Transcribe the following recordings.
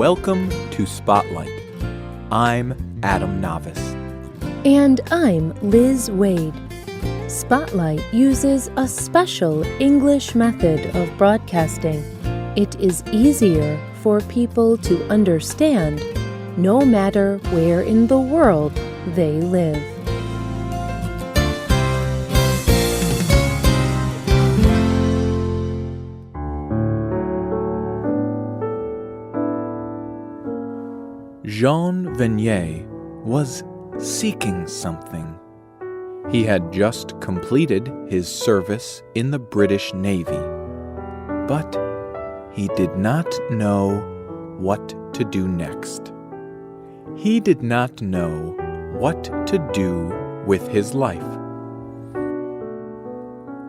Welcome to Spotlight. I'm Adam Navis. And I'm Liz Waid. Spotlight uses a special English method of broadcasting. It is easier for people to understand no matter where in the world they live. Jean Vanier was seeking something. He had just completed his service in the British Navy, but he did not know what to do next. He did not know what to do with his life.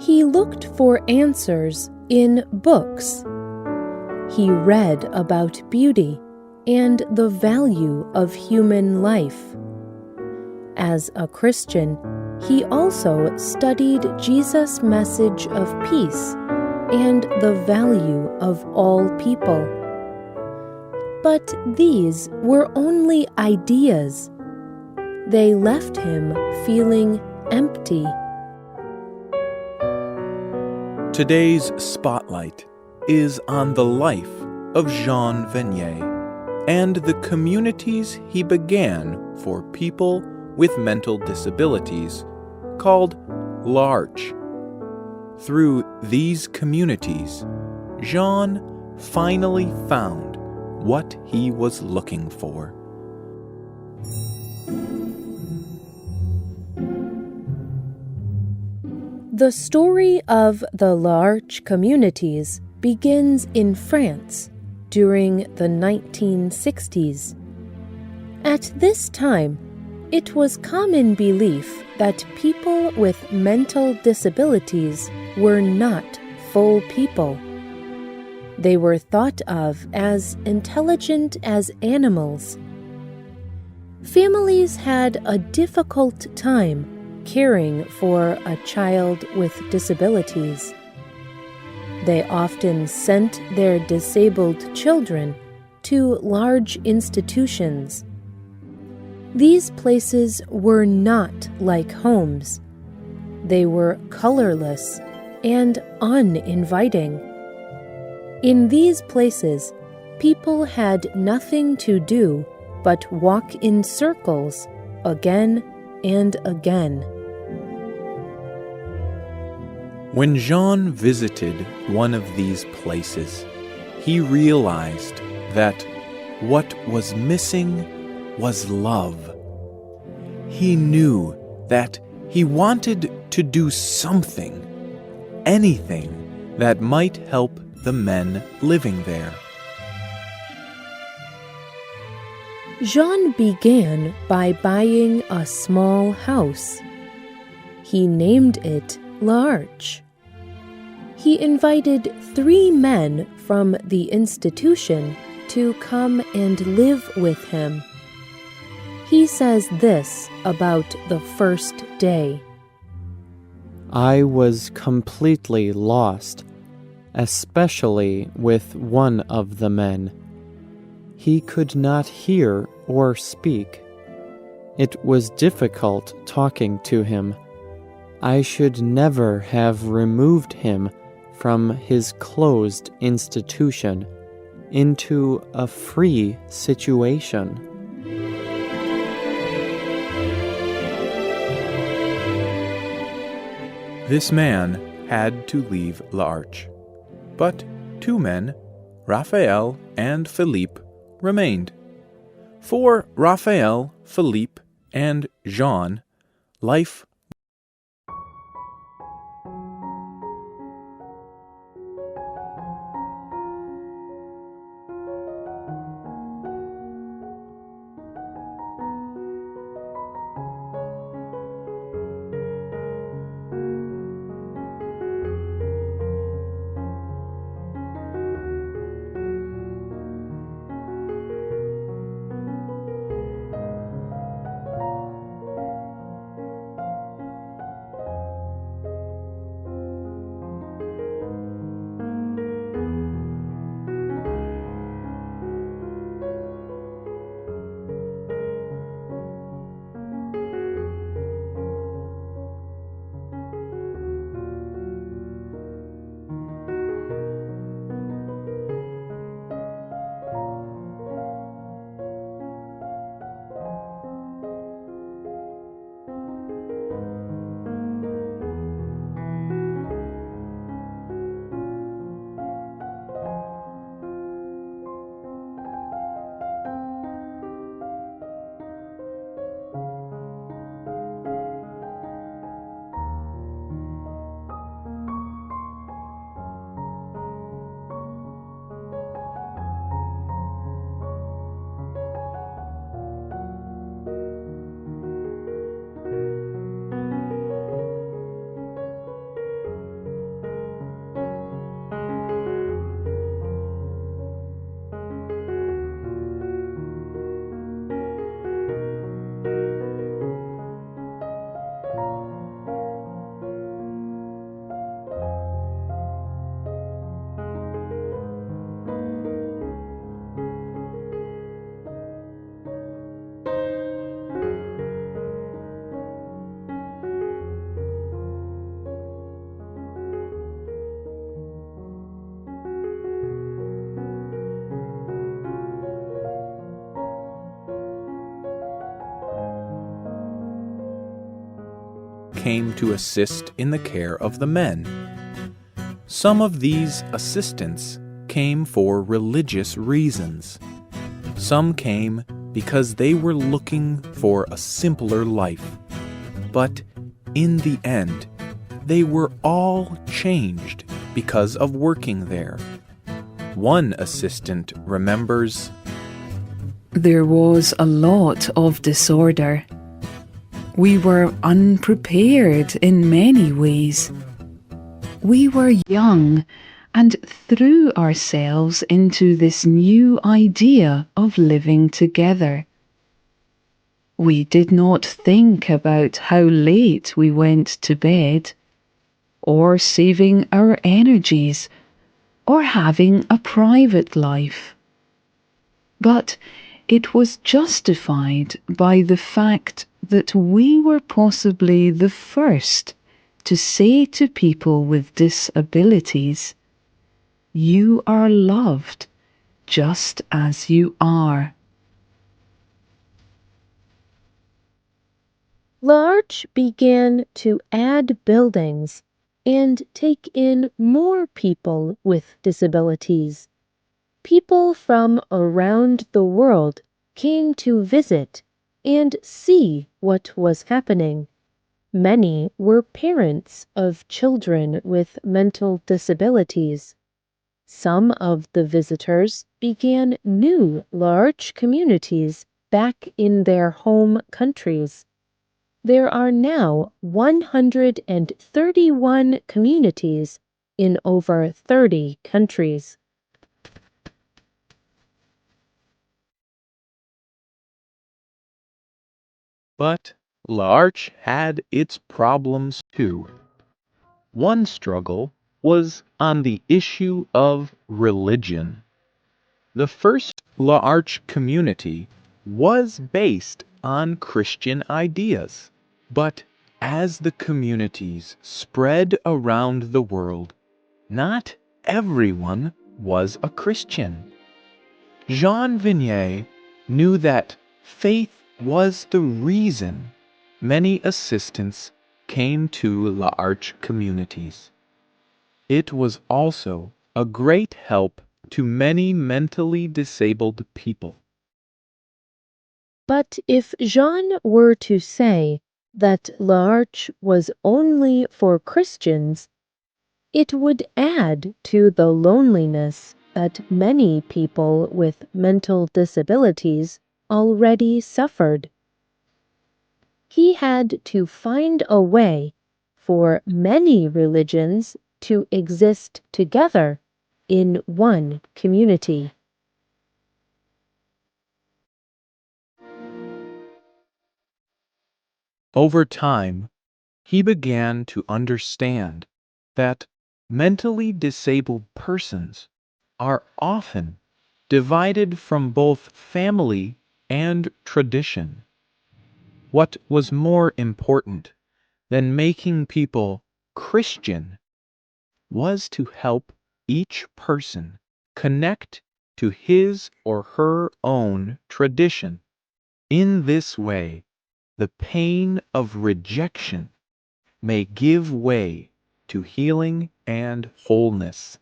He looked for answers in books. He read about beauty and the value of human life. As a Christian, he also studied Jesus' message of peace and the value of all people. But these were only ideas. They left him feeling empty. Today's Spotlight is on the life of Jean Vanier and the communities he began for people with mental disabilities, called L'Arche. Through these communities, Jean finally found what he was looking for. The story of the L'Arche communities begins in France during the 1960s. At this time, it was common belief that people with mental disabilities were not full people. They were thought of as intelligent as animals. Families had a difficult time caring for a child with disabilities. They often sent their disabled children to large institutions. These places were not like homes. They were colorless and uninviting. In these places, people had nothing to do but walk in circles again and again. When Jean visited one of these places, he realized that what was missing was love. He knew that he wanted to do something, anything that might help the men living there. Jean began by buying a small house. He named it L'Arche. He invited 3 men from the institution to come and live with him. He says this about the first day. I was completely lost, especially with one of the men. He could not hear or speak. It was difficult talking to him. I should never have removed him from his closed institution into a free situation. This man had to leave L'Arche, but 2 men, Raphael and Philippe, remained. For Raphael, Philippe, and Jean, life came to assist in the care of the men. Some of these assistants came for religious reasons. Some came because they were looking for a simpler life. But in the end, they were all changed because of working there. One assistant remembers, "There was a lot of disorder. We were unprepared in many ways. We were young and threw ourselves into this new idea of living together. We did not think about how late we went to bed, or saving our energies, or having a private life. But it was justified by the fact that we were possibly the first to say to people with disabilities, 'You are loved just as you are.'" L'Arche began to add buildings and take in more people with disabilities. People from around the world came to visit and see what was happening. Many were parents of children with mental disabilities. Some of the visitors began new large communities back in their home countries. There are now 131 communities in over 30 countries. but L'Arche had its problems too. One struggle was on the issue of religion. The first L'Arche community was based on Christian ideas. But as the communities spread around the world, not everyone was a Christian. Jean Vignier knew that faith was the reason many assistants came to L'Arche communities. It was also a great help to many mentally disabled people. But if Jean were to say that L'Arche was only for Christians, it would add to the loneliness that many people with mental disabilities already suffered. He had to find a way for many religions to exist together in one community. Over time, he began to understand that mentally disabled persons are often divided from both family and tradition. What was more important than making people Christian was to help each person connect to his or her own tradition. In this way, the pain of rejection may give way to healing and wholeness.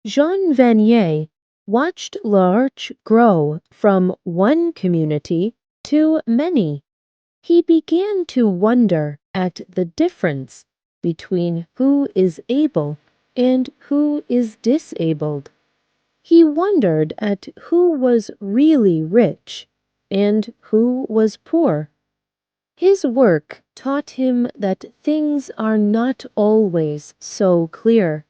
Jean Vanier watched L'Arche grow from one community to many. He began to wonder at the difference between who is able and who is disabled. He wondered at who was really rich and who was poor. His work taught him that things are not always so clear.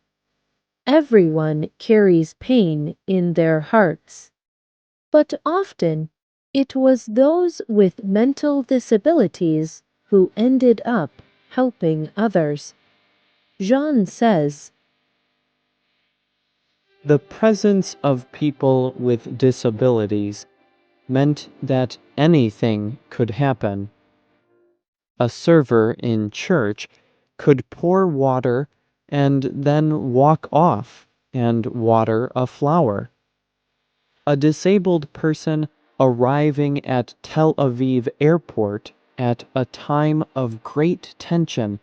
Everyone carries pain in their hearts, but often it was those with mental disabilities who ended up helping others. Jean says, The presence of people with disabilities meant that anything could happen. A server in church could pour water and then walk off and water a flower. A disabled person arriving at Tel Aviv airport at a time of great tension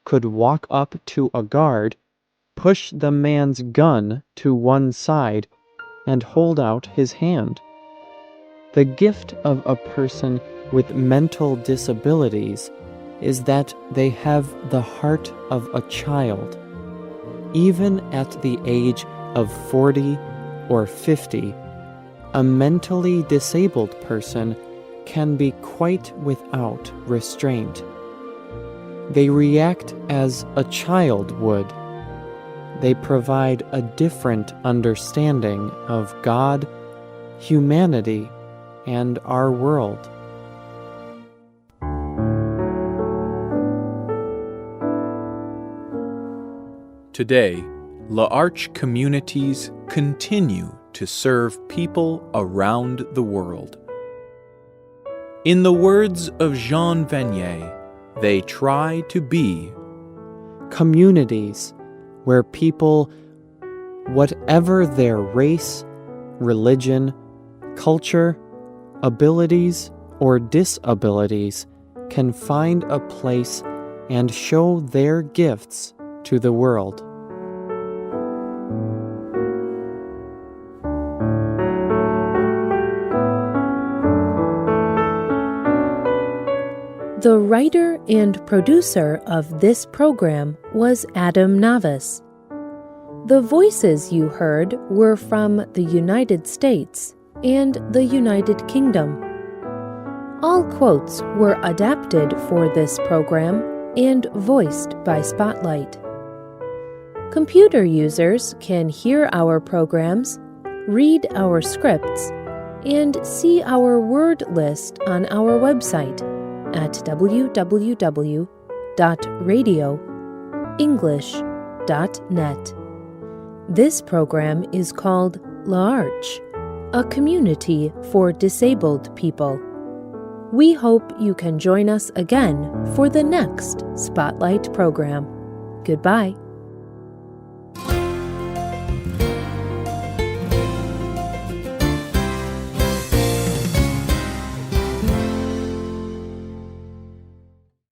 could walk up to a guard, push the man's gun to one side, and hold out his hand. The gift of a person with mental disabilities is that they have the heart of a child. Even at the age of 40 or 50, a mentally disabled person can be quite without restraint. They react as a child would. They provide a different understanding of God, humanity, and our world. Today, L'Arche communities continue to serve people around the world. In the words of Jean Vanier, they try to be communities where people, whatever their race, religion, culture, abilities, or disabilities, can find a place and show their gifts to the world. The writer and producer of this program was Adam Navis. The voices you heard were from the United States and the United Kingdom. All quotes were adapted for this program and voiced by Spotlight. Computer users can hear our programs, read our scripts, and see our word list on our website at www.radioenglish.net. This program is called L'Arche, a community for disabled people. We hope you can join us again for the next Spotlight program. Goodbye.